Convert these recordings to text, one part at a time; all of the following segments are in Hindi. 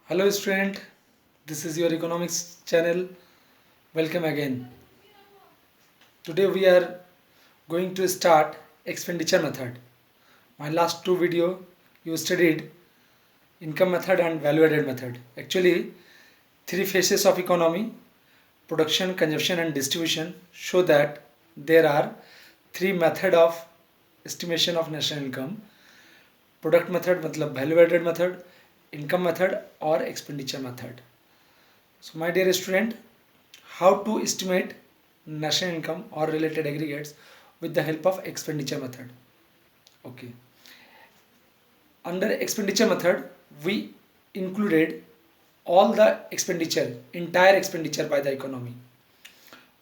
Hello student, this is your economics channel. Welcome again. Today we are going to start expenditure method. My last two video you studied income method and value added method. Actually, three phases of economy, production, consumption and distribution show that there are three method of estimation of national income. Product method मतलब value added method, income method और expenditure method. So my dear student, how to estimate national income or related aggregates with the help of expenditure method. Okay. Under expenditure method, we included all the expenditure, entire expenditure by the economy.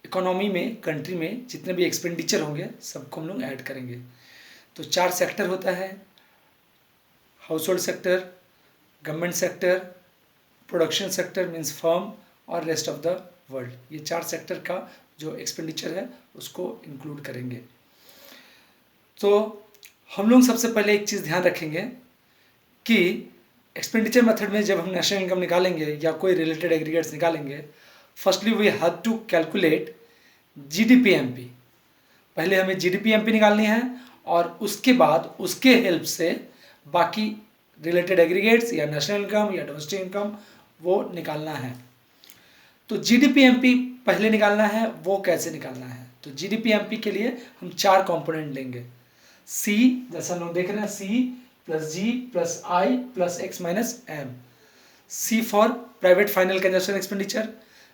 Economy में, कंट्री में जितने भी एक्सपेंडिचर होंगे सबको हम लोग ऐड करेंगे. तो चार सेक्टर होता है: house hold sector, government sector, production sector means firm और रेस्ट ऑफ द वर्ल्ड. ये चार सेक्टर का जो एक्सपेंडिचर है उसको इंक्लूड करेंगे. तो हम लोग सबसे पहले एक चीज़ ध्यान रखेंगे कि एक्सपेंडिचर मेथड में जब हम नेशनल इनकम निकालेंगे या कोई रिलेटेड एग्रीगेट्स निकालेंगे, firstly we have to calculate GDPMP. पहले हमें जीडीपीएमपी निकालनी है और उसके बाद उसके हेल्प से बाकी रिलेटेड एग्रीगेट्स या नेशनल इनकम या डोमेस्टिक इनकम वो निकालना है. तो जीडीपीएमपी पहले निकालना है, वो कैसे निकालना है? तो जीडीपीएमपी के लिए हम चार कंपोनेंट लेंगे. सी, जैसा हम लोग देख रहे हैं, C plus G plus I plus X minus M. C for private final consumption expenditure,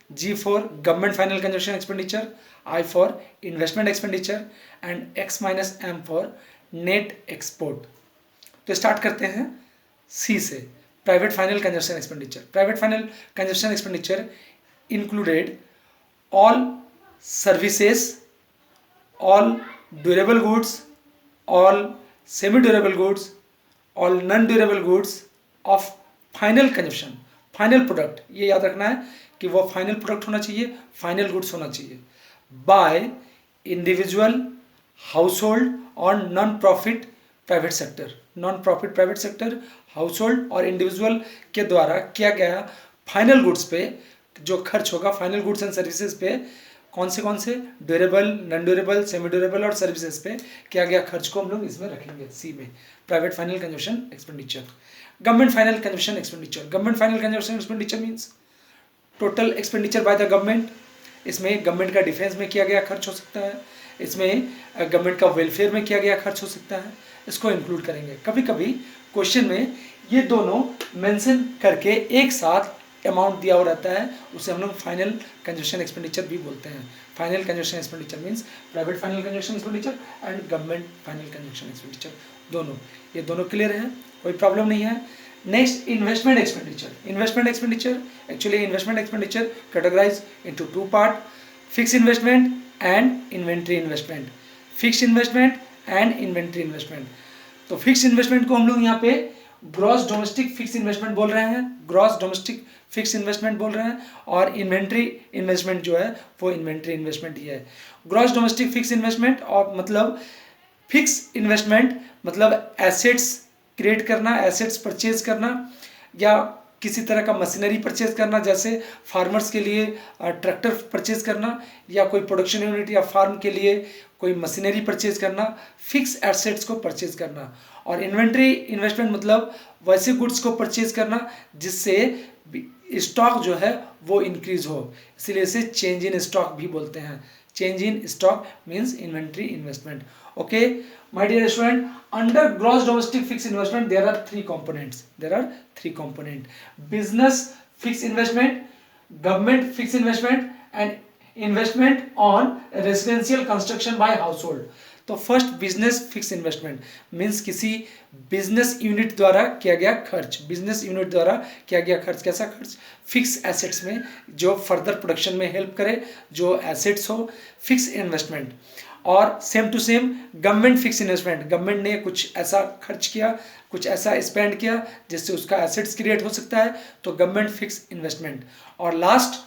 G for government final consumption expenditure, I for investment expenditure and X minus M for net export. तो स्टार्ट करते हैं सी से, private final consumption expenditure. Private final consumption expenditure included all services, all durable goods, all semi durable goods, all non durable goods of final consumption. Final product, ये याद रखना है कि वो फाइनल प्रोडक्ट होना चाहिए, फाइनल गुड्स होना चाहिए, बाय इंडिविजुअल, हाउस होल्ड और non profit private sector. Non profit private sector, house hold और इंडिविजुअल के द्वारा किया गया फाइनल गुड्स पे जो खर्च होगा, फाइनल गुड्स एंड सर्विसेज पे कौन से durable, non durable, semi durable और सर्विसेज पे किया गया खर्च को हम लोग इसमें रखेंगे सी में, private final consumption expenditure. Government final consumption expenditure. Government final consumption expenditure means total expenditure by the government. इसमें गवर्नमेंट का डिफेंस में किया गया खर्च हो सकता है, इसमें गवर्नमेंट का वेलफेयर में किया गया खर्च हो सकता है, इसको इंक्लूड करेंगे. कभी कभी क्वेश्चन में ये दोनों मेंशन करके एक साथ अमाउंट दिया हुआ रहता है, उसे हम लोग फाइनल कंजप्शन एक्सपेंडिचर भी बोलते हैं. Final consumption expenditure means private final consumption expenditure and government final consumption expenditure. दोनों, ये दोनों क्लियर है, कोई प्रॉब्लम नहीं है. Next, investment expenditure. Investment expenditure, actually investment expenditure categorise into two part: fix investment and inventory investment. Fix investment and inventory investment. तो फिक्स इन्वेस्टमेंट को हम लोग यहाँ पे ग्रॉस डोमेस्टिक फिक्स इन्वेस्टमेंट बोल रहे हैं, ग्रॉस डोमेस्टिक फिक्स इन्वेस्टमेंट बोल रहे हैं, और इन्वेंट्री इन्वेस्टमेंट जो है वो इन्वेंट्री इन्वेस्टमेंट ही है. ग्रॉस डोमेस्टिक फिक्स इन्वेस्टमेंट और मतलब फिक्स इन्वेस्टमेंट मतलब एसेट्स क्रिएट करना, एसेट्स परचेज करना या किसी तरह का मशीनरी परचेज करना, जैसे फार्मर्स के लिए ट्रैक्टर परचेज करना या कोई प्रोडक्शन यूनिट या फार्म के लिए कोई मशीनरी परचेज करना, फिक्स एसेट्स को परचेज करना. और इन्वेंट्री इन्वेस्टमेंट मतलब वैसे गुड्स को परचेज करना जिससे स्टॉक जो है वो इंक्रीज हो, इसलिए इसे चेंज इन स्टॉक भी बोलते हैं. Change in stock means inventory investment. Okay my dear student, under gross domestic fixed investment there are three components. Business fixed investment, government fixed investment and investment on residential construction by household. तो first business fix investment means किसी बिजनेस यूनिट द्वारा किया गया खर्च. बिजनेस यूनिट द्वारा किया गया खर्च, कैसा खर्च? फिक्स एसेट्स में जो फर्दर प्रोडक्शन में हेल्प करे, जो एसेट्स हो, फिक्स इन्वेस्टमेंट. और same to same government fix investment, government ने कुछ ऐसा खर्च किया, कुछ ऐसा स्पेंड किया जिससे उसका एसेट्स क्रिएट हो सकता है, तो गवर्नमेंट फिक्स इन्वेस्टमेंट. और last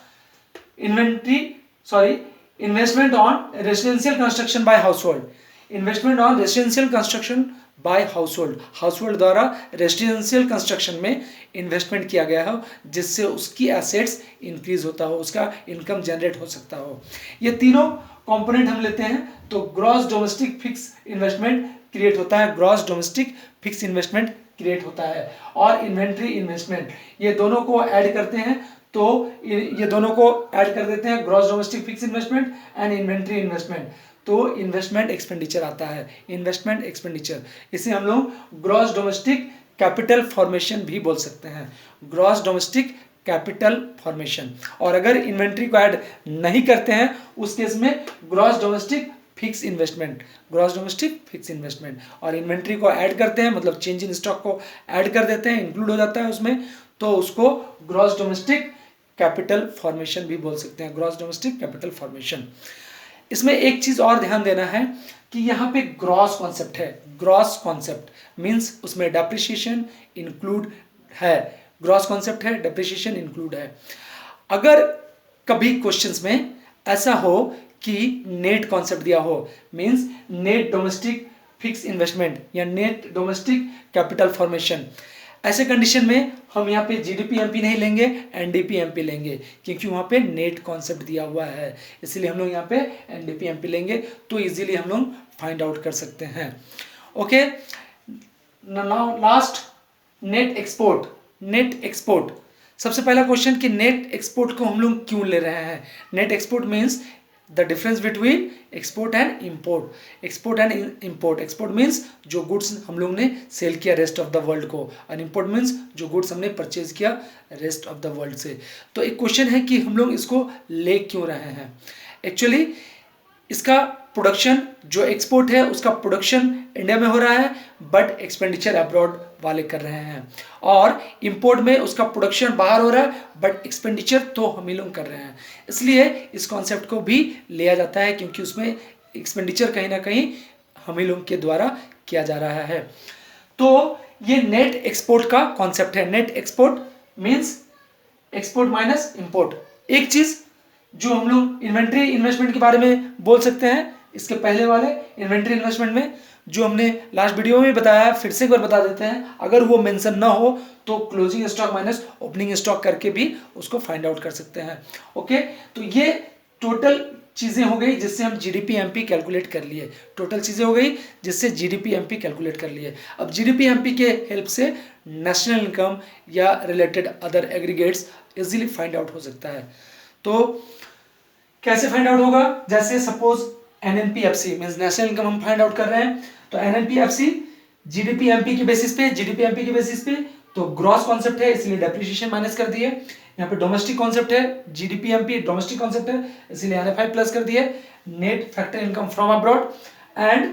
investment on residential construction by household. Investment on residential construction by household, household द्वारा रेजिडेंशियल कंस्ट्रक्शन में इन्वेस्टमेंट किया गया हो जिससे उसकी एसेट्स इंक्रीज होता हो, उसका इनकम जनरेट हो सकता हो। ये तीनों कंपोनेंट हम लेते हैं तो gross domestic fix investment create होता है, gross domestic fix investment create होता है। और इन्वेंट्री इन्वेस्टमेंट, ये दोनों को ऐड करते हैं तो ये दोनों को ऐड कर देते हैं, gross domestic fix investment and inventory investment, तो इन्वेस्टमेंट एक्सपेंडिचर आता है, इन्वेस्टमेंट एक्सपेंडिचर। इसे हम लोग ग्रॉस डोमेस्टिक कैपिटल फॉर्मेशन भी बोल सकते हैं, ग्रॉस डोमेस्टिक कैपिटल फॉर्मेशन। और अगर इन्वेंट्री को ऐड नहीं करते हैं उस केस में gross domestic fix investment, gross domestic fix investment. और इन्वेंट्री को ऐड करते हैं मतलब चेंज इन स्टॉक को ऐड कर देते हैं, इंक्लूड हो जाता है उसमें, तो उसको ग्रॉस डोमेस्टिक कैपिटल फॉर्मेशन भी बोल सकते हैं, ग्रॉस डोमेस्टिक कैपिटल फॉर्मेशन। इसमें एक चीज और ध्यान देना है कि यहाँ पे ग्रॉस कॉन्सेप्ट है, ग्रॉस कॉन्सेप्ट मींस उसमें डेप्रिसिएशन इंक्लूड है, ग्रॉस कॉन्सेप्ट है, डेप्रिसिएशन इंक्लूड है। अगर कभी क्वेश्चंस में ऐसा हो कि नेट कॉन्सेप्ट दिया हो means net domestic fix investment या नेट डोमेस्टिक कैपिटल फॉर्मेशन, ऐसे कंडीशन में हम यहाँ पे जीडीपी एमपी नहीं लेंगे, एनडीपी एमपी लेंगे, क्योंकि वहाँ पे नेट कॉन्सेप्ट दिया हुआ है, इसलिए हम लोग यहाँ पे एनडीपी एमपी लेंगे तो इजीली हम लोग फाइंड आउट कर सकते हैं। Okay, now last net export. Net export, सबसे पहला क्वेश्चन कि नेट एक्सपोर्ट को हम लोग क्यों ले रहे हैं। Net export means the difference between export and import, export and import. Export means जो गुड्स हम लोग ने सेल किया रेस्ट ऑफ द वर्ल्ड को, और इंपोर्ट मीन्स जो गुड्स हमने परचेज किया रेस्ट ऑफ द वर्ल्ड से। तो एक क्वेश्चन है कि हम लोग इसको ले क्यों रहे हैं। एक्चुअली इसका प्रोडक्शन जो एक्सपोर्ट है उसका प्रोडक्शन इंडिया में हो रहा है बट एक्सपेंडिचर अब्रॉड वाले कर रहे हैं, और इंपोर्ट में उसका प्रोडक्शन बाहर हो रहा है बट एक्सपेंडिचर तो हम ही लोग कर रहे हैं। इसलिए इस कॉन्सेप्ट को भी लिया जाता है क्योंकि उसमें एक्सपेंडिचर कहीं ना कहीं हम ही लोग के द्वारा किया जा रहा है। तो ये नेट एक्सपोर्ट का कॉन्सेप्ट है। Net export means export minus import. एक चीज जो हम लोग इन्वेंट्री इन्वेस्टमेंट के बारे में बोल सकते हैं, इसके पहले वाले इन्वेंट्री इन्वेस्टमेंट में जो हमने लास्ट वीडियो में बताया, फिर से एक बार बता देते हैं, अगर वो मेंशन ना हो तो closing stock minus opening stock करके भी उसको फाइंड आउट कर सकते हैं। ओके, तो ये टोटल चीजें हो गई जिससे हम जीडीपी एमपी कैलकुलेट कर लिए, टोटल चीजें हो गई जिससे जीडीपी एमपी कैलकुलेट कर लिए। अब जीडीपी एमपी के हेल्प से नेशनल इनकम या related other aggregates easily find out हो सकता है। तो कैसे फाइंड आउट होगा, जैसे सपोज एनएनपीएफसी मींस नेशनल इनकम हम फाइंड आउट कर रहे हैं, तो एनएनपीएफसी जीडीपी एमपी के बेसिस पे, जीडीपी एमपी के बेसिस पे, तो ग्रॉस कॉन्सेप्ट है इसलिए डेप्रिसिएशन माइनस कर दिए। यहाँ पे डोमेस्टिक कॉन्सेप्ट है, जीडीपी एमपी डोमेस्टिक कॉन्सेप्ट है इसलिए एनएफआई प्लस कर दिए। Net factor income from abroad and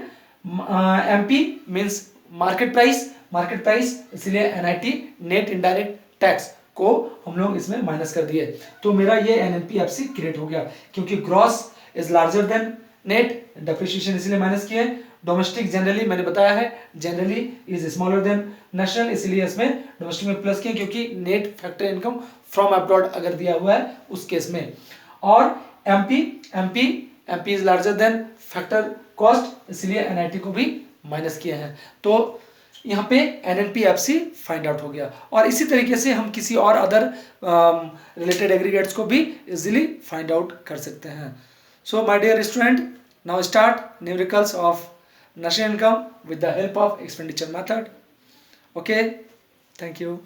MP means market price, market price इसलिए एनआईटी नेट इनडायरेक्ट टैक्स को हम लोग इसमें माइनस कर दिए। तो मेरा ये एनएनपीएफसी क्रिएट हो गया क्योंकि gross is larger than net, depreciation इसलिए माइनस किए। डोमेस्टिक जनरली मैंने बताया है generally is smaller than national, इसलिए इसमें डोमेस्टिक में प्लस किए क्योंकि net factor income from abroad अगर दिया हुआ है उस केस में। और MP MP MP is larger than factor cost इसलिए एनआईटी को भी माइनस किए हैं। तो यहाँ पे एनएनपीएफसी फाइंड आउट हो गया। और इसी तरीके से हम किसी और अदर रिलेटेड एग्रीगेट्स को भी इजीली फाइंड आउट कर सकते हैं। So my dear student, now start numericals of national income with the help of expenditure method. Okay, thank you.